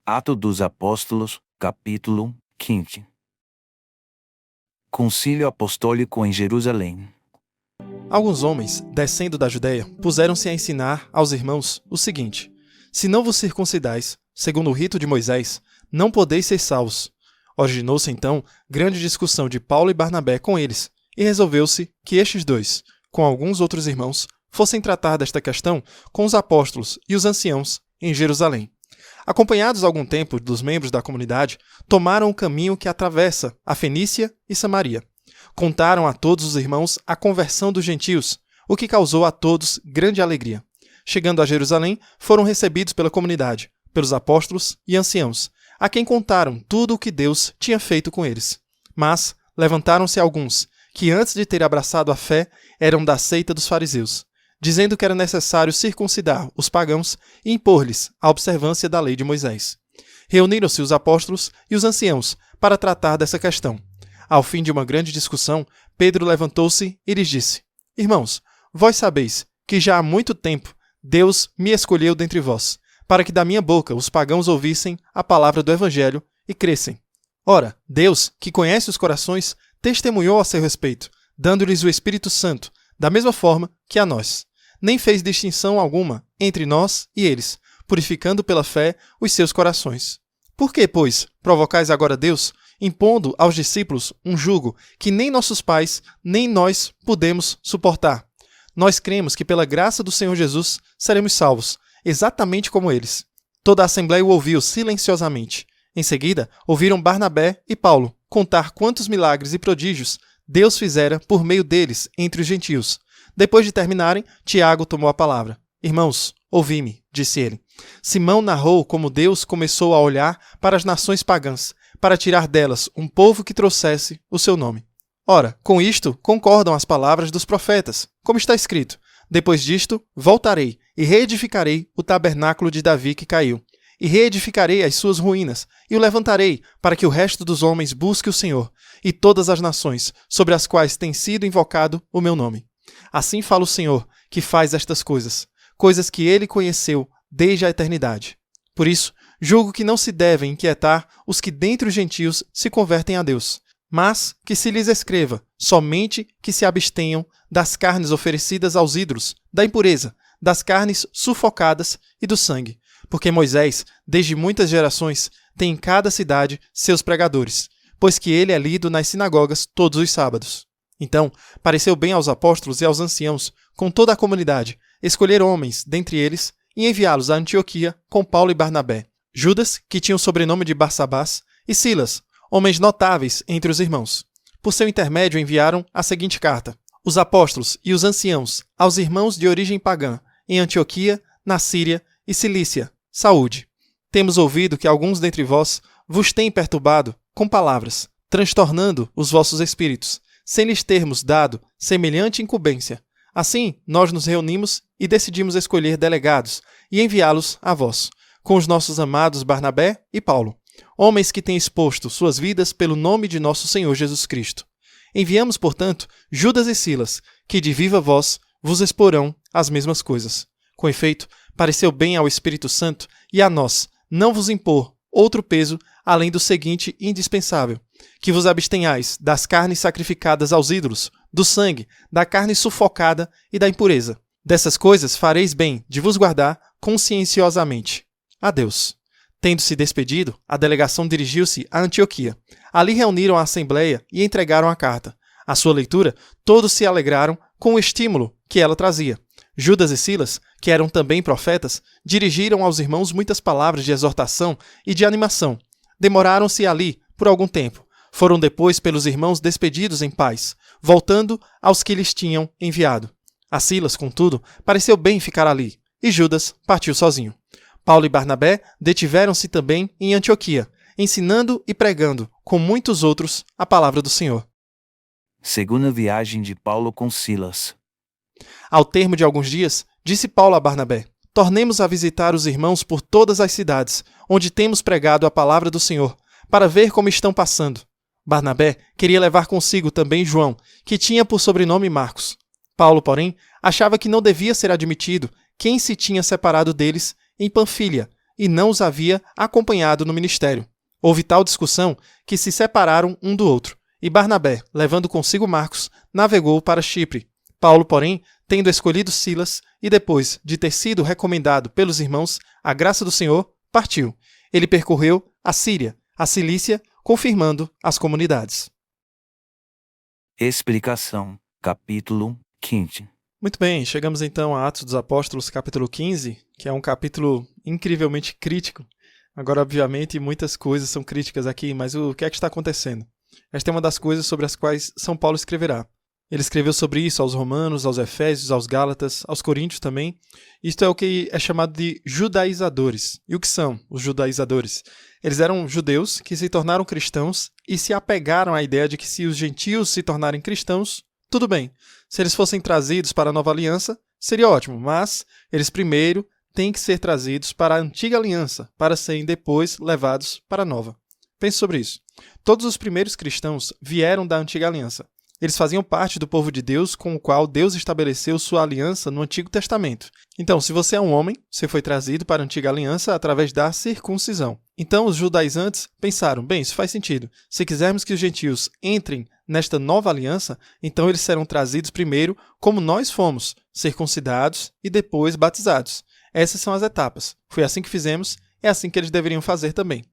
Atos dos Apóstolos, capítulo 15. Concílio Apostólico em Jerusalém. Alguns homens, descendo da Judéia, puseram-se a ensinar aos irmãos o seguinte: se não vos circuncidais, segundo o rito de Moisés, não podeis ser salvos. Originou-se então grande discussão de Paulo e Barnabé com eles, e resolveu-se que estes dois, com alguns outros irmãos, fossem tratar desta questão com os apóstolos e os anciãos em Jerusalém. Acompanhados algum tempo dos membros da comunidade, tomaram o caminho que atravessa a Fenícia e Samaria. Contaram a todos os irmãos a conversão dos gentios, o que causou a todos grande alegria. Chegando a Jerusalém, foram recebidos pela comunidade, pelos apóstolos e anciãos, a quem contaram tudo o que Deus tinha feito com eles. Mas levantaram-se alguns, que antes de ter abraçado a fé, eram da seita dos fariseus, dizendo que era necessário circuncidar os pagãos e impor-lhes a observância da lei de Moisés. Reuniram-se os apóstolos e os anciãos para tratar dessa questão. Ao fim de uma grande discussão, Pedro levantou-se e lhes disse: Irmãos, vós sabeis que já há muito tempo Deus me escolheu dentre vós, para que da minha boca os pagãos ouvissem a palavra do Evangelho e crescem. Ora, Deus, que conhece os corações, testemunhou a seu respeito, dando-lhes o Espírito Santo, da mesma forma que a nós. Nem fez distinção alguma entre nós e eles, purificando pela fé os seus corações. Por que, pois, provocais agora Deus, impondo aos discípulos um jugo que nem nossos pais, nem nós podemos suportar? Nós cremos que pela graça do Senhor Jesus seremos salvos, exatamente como eles. Toda a assembleia o ouviu silenciosamente. Em seguida, ouviram Barnabé e Paulo contar quantos milagres e prodígios Deus fizera por meio deles entre os gentios. Depois de terminarem, Tiago tomou a palavra. Irmãos, ouvi-me, disse ele. Simão narrou como Deus começou a olhar para as nações pagãs, para tirar delas um povo que trouxesse o seu nome. Ora, com isto concordam as palavras dos profetas, como está escrito: depois disto, voltarei e reedificarei o tabernáculo de Davi que caiu, e reedificarei as suas ruínas, e o levantarei para que o resto dos homens busque o Senhor, e todas as nações sobre as quais tem sido invocado o meu nome. Assim fala o Senhor, que faz estas coisas, coisas que ele conheceu desde a eternidade. Por isso, julgo que não se devem inquietar os que dentre os gentios se convertem a Deus, mas que se lhes escreva somente que se abstenham das carnes oferecidas aos ídolos, da impureza, das carnes sufocadas e do sangue, porque Moisés, desde muitas gerações, tem em cada cidade seus pregadores, pois que ele é lido nas sinagogas todos os sábados. Então, pareceu bem aos apóstolos e aos anciãos, com toda a comunidade, escolher homens dentre eles e enviá-los a Antioquia com Paulo e Barnabé, Judas, que tinha o sobrenome de Barsabás, e Silas, homens notáveis entre os irmãos. Por seu intermédio enviaram a seguinte carta: os apóstolos e os anciãos aos irmãos de origem pagã, em Antioquia, na Síria e Cilícia, saúde. Temos ouvido que alguns dentre vós vos têm perturbado com palavras, transtornando os vossos espíritos, sem lhes termos dado semelhante incumbência. Assim, nós nos reunimos e decidimos escolher delegados e enviá-los a vós, com os nossos amados Barnabé e Paulo, homens que têm exposto suas vidas pelo nome de nosso Senhor Jesus Cristo. Enviamos, portanto, Judas e Silas, que de viva voz vos exporão as mesmas coisas. Com efeito, pareceu bem ao Espírito Santo e a nós não vos impor outro peso além do seguinte indispensável: que vos abstenhais das carnes sacrificadas aos ídolos, do sangue, da carne sufocada e da impureza. Dessas coisas fareis bem de vos guardar conscienciosamente. Adeus. Tendo-se despedido, a delegação dirigiu-se a Antioquia. Ali reuniram a assembleia e entregaram a carta. À sua leitura, todos se alegraram com o estímulo que ela trazia. Judas e Silas, que eram também profetas, dirigiram aos irmãos muitas palavras de exortação e de animação. Demoraram-se ali por algum tempo. Foram depois pelos irmãos despedidos em paz, voltando aos que lhes tinham enviado. A Silas, contudo, pareceu bem ficar ali, e Judas partiu sozinho. Paulo e Barnabé detiveram-se também em Antioquia, ensinando e pregando, com muitos outros, a palavra do Senhor. Segunda viagem de Paulo com Silas. Ao termo de alguns dias, disse Paulo a Barnabé: tornemos a visitar os irmãos por todas as cidades, onde temos pregado a palavra do Senhor, para ver como estão passando. Barnabé queria levar consigo também João, que tinha por sobrenome Marcos. Paulo, porém, achava que não devia ser admitido quem se tinha separado deles em Panfilha, e não os havia acompanhado no ministério. Houve tal discussão que se separaram um do outro, e Barnabé, levando consigo Marcos, navegou para Chipre. Paulo, porém, tendo escolhido Silas e depois de ter sido recomendado pelos irmãos a graça do Senhor, partiu. Ele percorreu a Síria, a Cilícia, confirmando as comunidades. Explicação. Capítulo 15. Muito bem, chegamos então a Atos dos Apóstolos, capítulo 15, que é um capítulo incrivelmente crítico. Agora, obviamente, muitas coisas são críticas aqui, mas o que é que está acontecendo? Esta é uma das coisas sobre as quais São Paulo escreverá. Ele escreveu sobre isso aos romanos, aos efésios, aos gálatas, aos coríntios também. Isto é o que é chamado de judaizadores. E o que são os judaizadores? Eles eram judeus que se tornaram cristãos e se apegaram à ideia de que se os gentios se tornarem cristãos, tudo bem. Se eles fossem trazidos para a nova aliança, seria ótimo, mas eles primeiro têm que ser trazidos para a antiga aliança, para serem depois levados para a nova. Pense sobre isso. Todos os primeiros cristãos vieram da antiga aliança. Eles faziam parte do povo de Deus com o qual Deus estabeleceu sua aliança no Antigo Testamento. Então, se você é um homem, você foi trazido para a Antiga Aliança através da circuncisão. Então, os judaizantes pensaram, bem, isso faz sentido. Se quisermos que os gentios entrem nesta nova aliança, então eles serão trazidos primeiro como nós fomos, circuncidados e depois batizados. Essas são as etapas. Foi assim que fizemos, é assim que eles deveriam fazer também.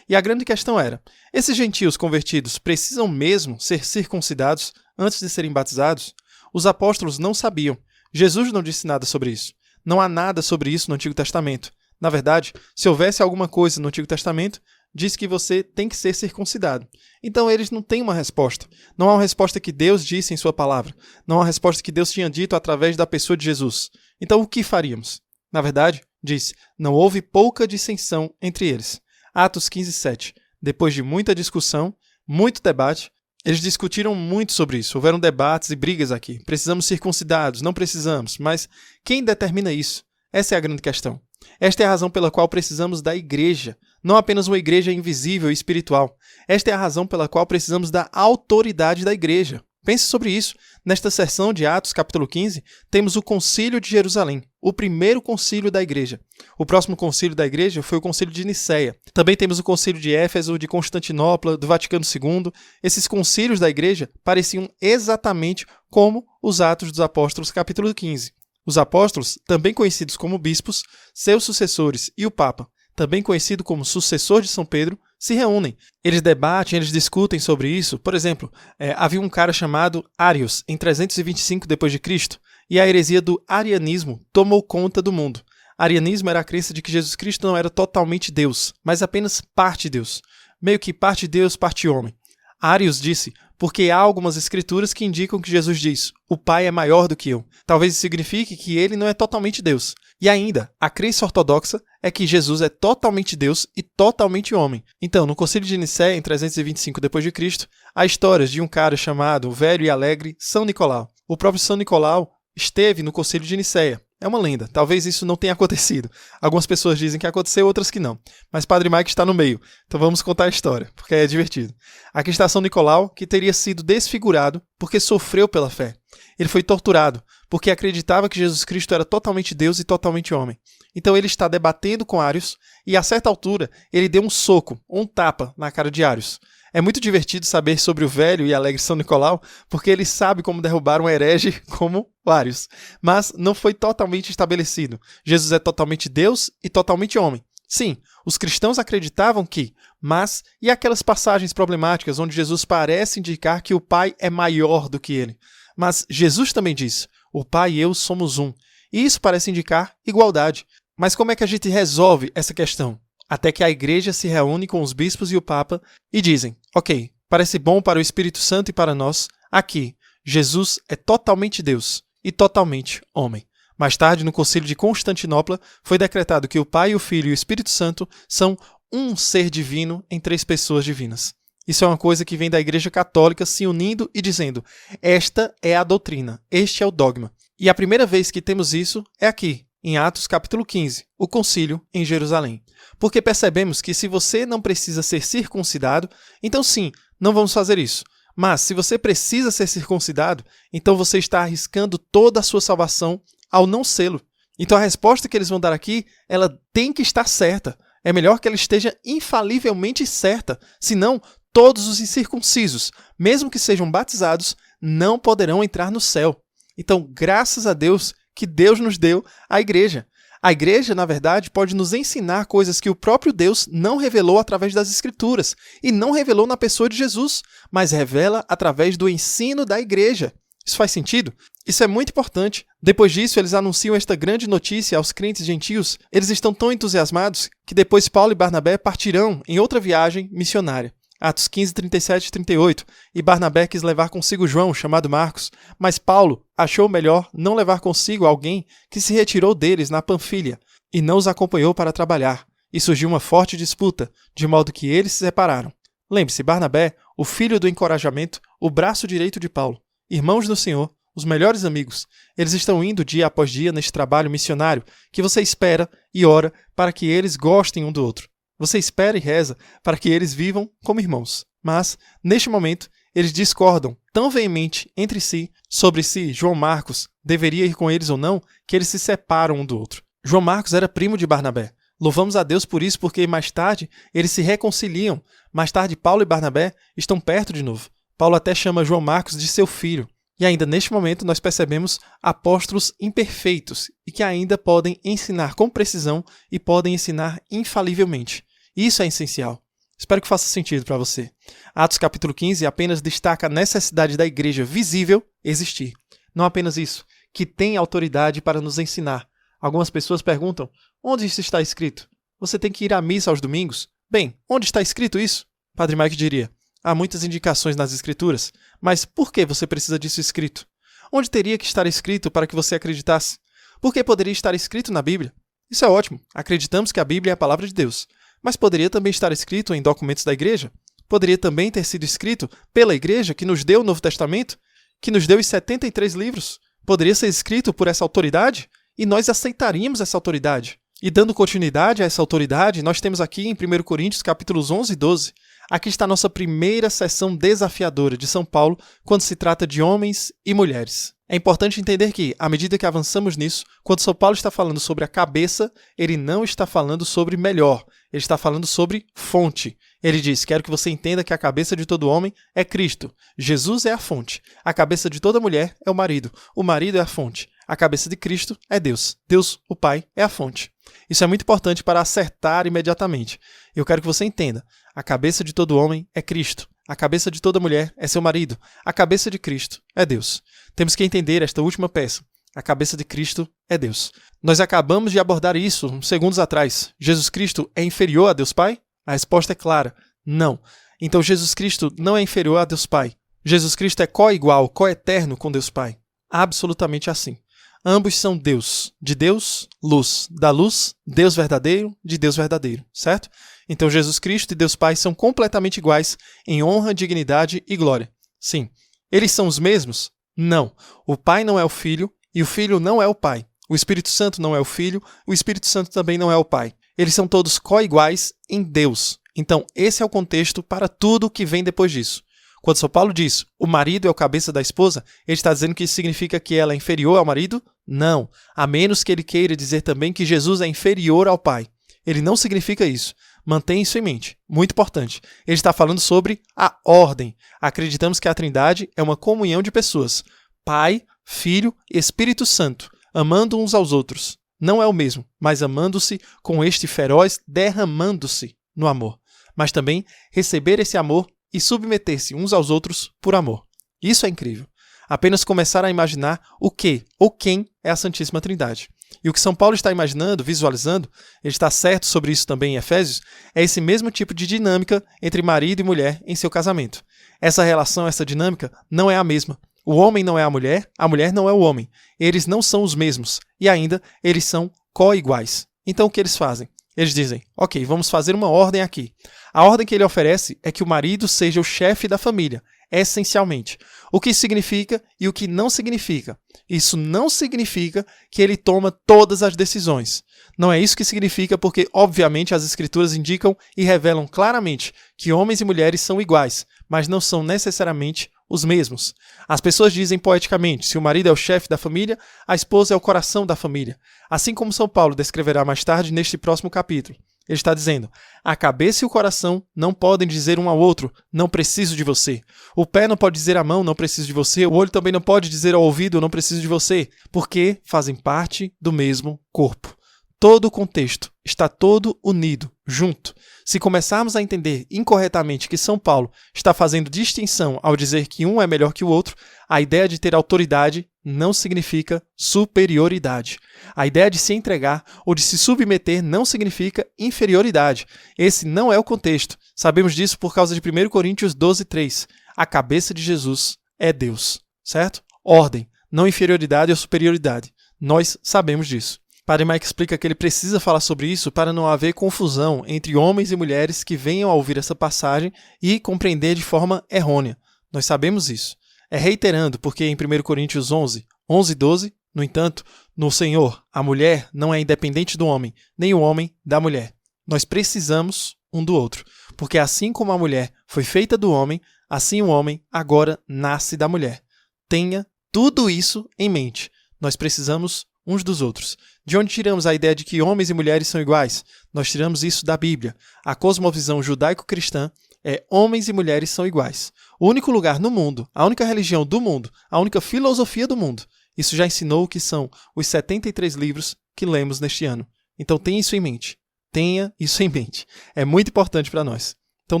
E a grande questão era, esses gentios convertidos precisam mesmo ser circuncidados antes de serem batizados? Os apóstolos não sabiam. Jesus não disse nada sobre isso. Não há nada sobre isso no Antigo Testamento. Na verdade, se houvesse alguma coisa no Antigo Testamento, diz que você tem que ser circuncidado. Então eles não têm uma resposta. Não há uma resposta que Deus disse em sua palavra. Não há uma resposta que Deus tinha dito através da pessoa de Jesus. Então o que faríamos? Na verdade, diz, não houve pouca dissensão entre eles. Atos 15, 7. Depois de muita discussão, muito debate, eles discutiram muito sobre isso. Houveram debates e brigas aqui. Precisamos circuncidados, não precisamos. Mas quem determina isso? Essa é a grande questão. Esta é a razão pela qual precisamos da igreja. Não apenas uma igreja invisível e espiritual. Esta é a razão pela qual precisamos da autoridade da igreja. Pense sobre isso. Nesta seção de Atos, capítulo 15, temos o Concílio de Jerusalém, o primeiro concílio da igreja. O próximo concílio da igreja foi o Concílio de Nicéia. Também temos o Concílio de Éfeso, de Constantinopla, do Vaticano II. Esses concílios da igreja pareciam exatamente como os Atos dos Apóstolos, capítulo 15. Os apóstolos, também conhecidos como bispos, seus sucessores e o Papa, também conhecido como sucessor de São Pedro, se reúnem. Eles debatem, eles discutem sobre isso. Por exemplo, havia um cara chamado Arius, em 325 d.C., e a heresia do arianismo tomou conta do mundo. Arianismo era a crença de que Jesus Cristo não era totalmente Deus, mas apenas parte Deus. Meio que parte Deus, parte homem. Arius disse, porque há algumas escrituras que indicam que Jesus diz, o Pai é maior do que eu. Talvez isso signifique que ele não é totalmente Deus. E ainda, a crença ortodoxa é que Jesus é totalmente Deus e totalmente homem. Então, no Concílio de Nicéia, em 325 d.C., há histórias de um cara chamado Velho e Alegre São Nicolau. O próprio São Nicolau esteve no Concílio de Nicéia. É uma lenda, talvez isso não tenha acontecido. Algumas pessoas dizem que aconteceu, outras que não. Mas Padre Mike está no meio, então vamos contar a história, porque é divertido. Aqui está São Nicolau, que teria sido desfigurado porque sofreu pela fé. Ele foi torturado, porque acreditava que Jesus Cristo era totalmente Deus e totalmente homem. Então ele está debatendo com Arius, e a certa altura ele deu um soco, um tapa na cara de Arius. É muito divertido saber sobre o velho e alegre São Nicolau, porque ele sabe como derrubar um herege como Arius. Mas não foi totalmente estabelecido. Jesus é totalmente Deus e totalmente homem. Sim, os cristãos acreditavam que, mas e aquelas passagens problemáticas onde Jesus parece indicar que o Pai é maior do que ele? Mas Jesus também diz, o Pai e eu somos um. E isso parece indicar igualdade. Mas como é que a gente resolve essa questão? Até que a igreja se reúne com os bispos e o Papa e dizem, ok, parece bom para o Espírito Santo e para nós, aqui, Jesus é totalmente Deus e totalmente homem. Mais tarde, no Concílio de Constantinopla, foi decretado que o Pai, o Filho e o Espírito Santo são um ser divino em 3 pessoas divinas. Isso é uma coisa que vem da Igreja Católica se unindo e dizendo, esta é a doutrina, este é o dogma. E a primeira vez que temos isso é aqui, em Atos capítulo 15, o concílio em Jerusalém. Porque percebemos que se você não precisa ser circuncidado, então sim, não vamos fazer isso. Mas se você precisa ser circuncidado, então você está arriscando toda a sua salvação ao não sê-lo. Então a resposta que eles vão dar aqui, ela tem que estar certa. É melhor que ela esteja infalivelmente certa, senão todos os incircuncisos, mesmo que sejam batizados, não poderão entrar no céu. Então, graças a Deus que Deus nos deu a igreja. A igreja, na verdade, pode nos ensinar coisas que o próprio Deus não revelou através das Escrituras e não revelou na pessoa de Jesus, mas revela através do ensino da igreja. Isso faz sentido? Isso é muito importante. Depois disso, eles anunciam esta grande notícia aos crentes gentios. Eles estão tão entusiasmados que depois Paulo e Barnabé partirão em outra viagem missionária. Atos 15, 37 e 38. E Barnabé quis levar consigo João, chamado Marcos, mas Paulo achou melhor não levar consigo alguém que se retirou deles na Panfilha e não os acompanhou para trabalhar. E surgiu uma forte disputa, de modo que eles se separaram. Lembre-se, Barnabé, o filho do encorajamento, o braço direito de Paulo. Irmãos do Senhor, os melhores amigos, eles estão indo dia após dia neste trabalho missionário que você espera e ora para que eles gostem um do outro. Você espera e reza para que eles vivam como irmãos. Mas, neste momento, eles discordam tão veemente entre si sobre se João Marcos deveria ir com eles ou não, que eles se separam um do outro. João Marcos era primo de Barnabé. Louvamos a Deus por isso, porque mais tarde eles se reconciliam. Mais tarde, Paulo e Barnabé estão perto de novo. Paulo até chama João Marcos de seu filho. E ainda neste momento nós percebemos apóstolos imperfeitos e que ainda podem ensinar com precisão e podem ensinar infalivelmente. Isso é essencial. Espero que faça sentido para você. Atos capítulo 15 apenas destaca a necessidade da igreja visível existir. Não apenas isso, que tem autoridade para nos ensinar. Algumas pessoas perguntam, onde isso está escrito? Você tem que ir à missa aos domingos? Bem, onde está escrito isso? Padre Mike diria, há muitas indicações nas escrituras, mas por que você precisa disso escrito? Onde teria que estar escrito para que você acreditasse? Por que poderia estar escrito na Bíblia? Isso é ótimo, acreditamos que a Bíblia é a palavra de Deus. Mas poderia também estar escrito em documentos da igreja? Poderia também ter sido escrito pela igreja que nos deu o Novo Testamento? Que nos deu os 73 livros? Poderia ser escrito por essa autoridade? E nós aceitaríamos essa autoridade. E dando continuidade a essa autoridade, nós temos aqui em 1 Coríntios capítulos 11 e 12, aqui está a nossa primeira sessão desafiadora de São Paulo quando se trata de homens e mulheres. É importante entender que, à medida que avançamos nisso, quando São Paulo está falando sobre a cabeça, ele não está falando sobre melhor, ele está falando sobre fonte. Ele diz, quero que você entenda que a cabeça de todo homem é Cristo. Jesus é a fonte. A cabeça de toda mulher é o marido é a fonte. A cabeça de Cristo é Deus. Deus, o Pai, é a fonte. Isso é muito importante para acertar imediatamente. Eu quero que você entenda, a cabeça de todo homem é Cristo. A cabeça de toda mulher é seu marido. A cabeça de Cristo é Deus. Temos que entender esta última peça. A cabeça de Cristo é Deus. Nós acabamos de abordar isso uns segundos atrás. Jesus Cristo é inferior a Deus Pai? A resposta é clara, não. Então Jesus Cristo não é inferior a Deus Pai. Jesus Cristo é co-igual, co-eterno com Deus Pai. Absolutamente assim. Ambos são Deus. De Deus, luz. Da luz, Deus verdadeiro, de Deus verdadeiro. Certo? Então Jesus Cristo e Deus Pai são completamente iguais em honra, dignidade e glória. Sim. Eles são os mesmos? Não. O Pai não é o Filho e o Filho não é o Pai. O Espírito Santo não é o Filho, o Espírito Santo também não é o Pai. Eles são todos co-iguais em Deus. Então, esse é o contexto para tudo que vem depois disso. Quando São Paulo diz o marido é o cabeça da esposa, ele está dizendo que isso significa que ela é inferior ao marido? Não. A menos que ele queira dizer também que Jesus é inferior ao Pai. Ele não significa isso. Mantenha isso em mente. Muito importante. Ele está falando sobre a ordem. Acreditamos que a Trindade é uma comunhão de pessoas. Pai, Filho e Espírito Santo, amando uns aos outros. Não é o mesmo, mas amando-se com este feroz, derramando-se no amor. Mas também receber esse amor e submeter-se uns aos outros por amor. Isso é incrível. Apenas começar a imaginar o que ou quem é a Santíssima Trindade. E o que São Paulo está imaginando, visualizando, ele está certo sobre isso também em Efésios, é esse mesmo tipo de dinâmica entre marido e mulher em seu casamento. Essa relação, essa dinâmica não é a mesma. O homem não é a mulher não é o homem. Eles não são os mesmos. E ainda, eles são co-iguais. Então o que eles fazem? Eles dizem, ok, vamos fazer uma ordem aqui. A ordem que ele oferece é que o marido seja o chefe da família, essencialmente. O que isso significa e o que não significa. Isso não significa que ele toma todas as decisões. Não é isso que significa porque, obviamente, as Escrituras indicam e revelam claramente que homens e mulheres são iguais, mas não são necessariamente os mesmos. As pessoas dizem poeticamente, se o marido é o chefe da família, a esposa é o coração da família. Assim como São Paulo descreverá mais tarde neste próximo capítulo. Ele está dizendo, a cabeça e o coração não podem dizer um ao outro, não preciso de você. O pé não pode dizer à mão, não preciso de você. O olho também não pode dizer ao ouvido, não preciso de você. Porque fazem parte do mesmo corpo. Todo o contexto está todo unido, junto. Se começarmos a entender incorretamente que São Paulo está fazendo distinção ao dizer que um é melhor que o outro, a ideia de ter autoridade não significa superioridade. A ideia de se entregar ou de se submeter não significa inferioridade. Esse não é o contexto. Sabemos disso por causa de 1 Coríntios 12:3. A cabeça de Jesus é Deus, certo? Ordem, não inferioridade ou superioridade. Nós sabemos disso. Padre Mike explica que ele precisa falar sobre isso para não haver confusão entre homens e mulheres que venham a ouvir essa passagem e compreender de forma errônea. Nós sabemos isso. É reiterando, porque em 1 Coríntios 11:12, no entanto, no Senhor, a mulher não é independente do homem, nem o homem da mulher. Nós precisamos um do outro, porque assim como a mulher foi feita do homem, assim o homem agora nasce da mulher. Tenha tudo isso em mente. Nós precisamos uns dos outros. De onde tiramos a ideia de que homens e mulheres são iguais? Nós tiramos isso da Bíblia. A cosmovisão judaico-cristã é homens e mulheres são iguais. O único lugar no mundo, a única religião do mundo, a única filosofia do mundo. Isso já ensinou o que são os 73 livros que lemos neste ano. Então tenha isso em mente. Tenha isso em mente. É muito importante para nós. Então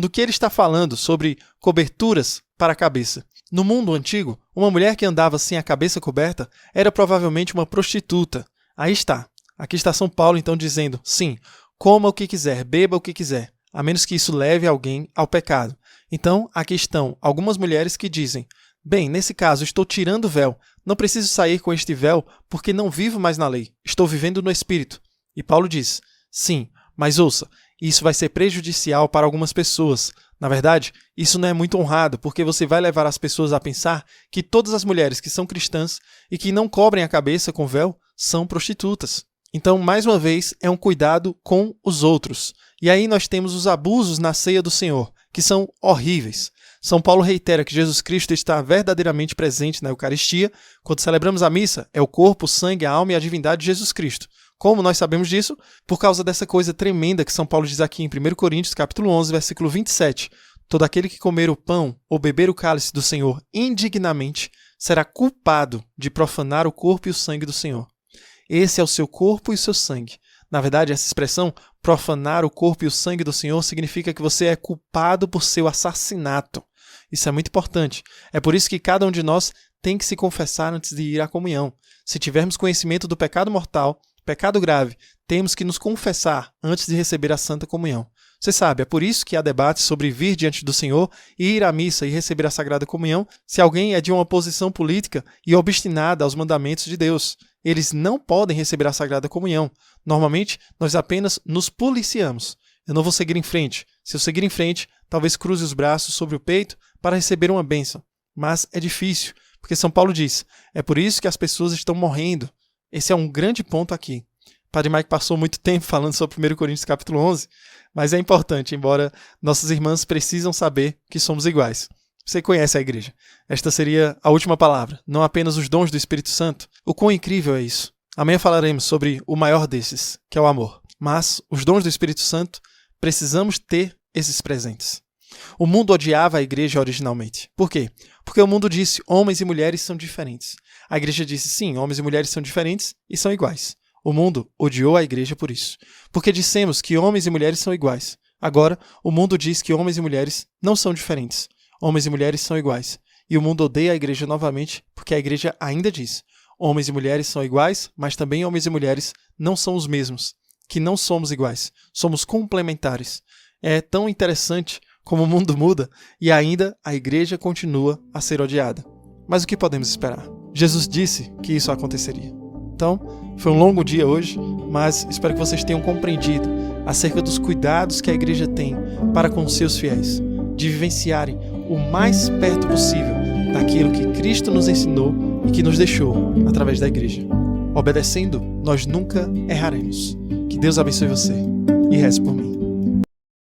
do que ele está falando sobre coberturas para a cabeça? No mundo antigo, uma mulher que andava sem a cabeça coberta era provavelmente uma prostituta. Aí está. Aqui está São Paulo então dizendo, sim, coma o que quiser, beba o que quiser, a menos que isso leve alguém ao pecado. Então, aqui estão algumas mulheres que dizem, bem, nesse caso estou tirando o véu, não preciso sair com este véu porque não vivo mais na lei, estou vivendo no Espírito. E Paulo diz, sim, mas ouça, isso vai ser prejudicial para algumas pessoas. Na verdade, isso não é muito honrado, porque você vai levar as pessoas a pensar que todas as mulheres que são cristãs e que não cobrem a cabeça com véu são prostitutas. Então, mais uma vez, é um cuidado com os outros. E aí nós temos os abusos na ceia do Senhor, que são horríveis. São Paulo reitera que Jesus Cristo está verdadeiramente presente na Eucaristia. Quando celebramos a missa, é o corpo, o sangue, a alma e a divindade de Jesus Cristo. Como nós sabemos disso? Por causa dessa coisa tremenda que São Paulo diz aqui em 1 Coríntios, capítulo 11, versículo 27. Todo aquele que comer o pão ou beber o cálice do Senhor indignamente será culpado de profanar o corpo e o sangue do Senhor. Esse é o seu corpo e o seu sangue. Na verdade, essa expressão, profanar o corpo e o sangue do Senhor, significa que você é culpado por seu assassinato. Isso é muito importante. É por isso que cada um de nós tem que se confessar antes de ir à comunhão. Se tivermos conhecimento do pecado mortal, pecado grave, temos que nos confessar antes de receber a Santa Comunhão. Você sabe, é por isso que há debate sobre vir diante do Senhor e ir à missa e receber a Sagrada Comunhão se alguém é de uma posição política e obstinada aos mandamentos de Deus. Eles não podem receber a Sagrada Comunhão. Normalmente, nós apenas nos policiamos. Eu não vou seguir em frente. Se eu seguir em frente, talvez cruze os braços sobre o peito para receber uma bênção. Mas é difícil, porque São Paulo diz, é por isso que as pessoas estão morrendo. Esse é um grande ponto aqui. Padre Mike passou muito tempo falando sobre 1 Coríntios capítulo 11, mas é importante, embora nossas irmãs precisam saber que somos iguais. Você conhece a igreja. Esta seria a última palavra, não apenas os dons do Espírito Santo. O quão incrível é isso. Amanhã falaremos sobre o maior desses, que é o amor. Mas os dons do Espírito Santo, precisamos ter esses presentes. O mundo odiava a igreja originalmente. Por quê? Porque o mundo disse, homens e mulheres são diferentes. A igreja disse, sim, homens e mulheres são diferentes e são iguais. O mundo odiou a igreja por isso. Porque dissemos que homens e mulheres são iguais. Agora, o mundo diz que homens e mulheres não são diferentes. Homens e mulheres são iguais. E o mundo odeia a igreja novamente, porque a igreja ainda diz, homens e mulheres são iguais, mas também homens e mulheres não são os mesmos. Que não somos iguais. Somos complementares. É tão interessante como o mundo muda e ainda a igreja continua a ser odiada. Mas o que podemos esperar? Jesus disse que isso aconteceria. Então, foi um longo dia hoje, mas espero que vocês tenham compreendido acerca dos cuidados que a igreja tem para com os seus fiéis, de vivenciarem o mais perto possível daquilo que Cristo nos ensinou e que nos deixou através da igreja. Obedecendo, nós nunca erraremos. Que Deus abençoe você e reze por mim.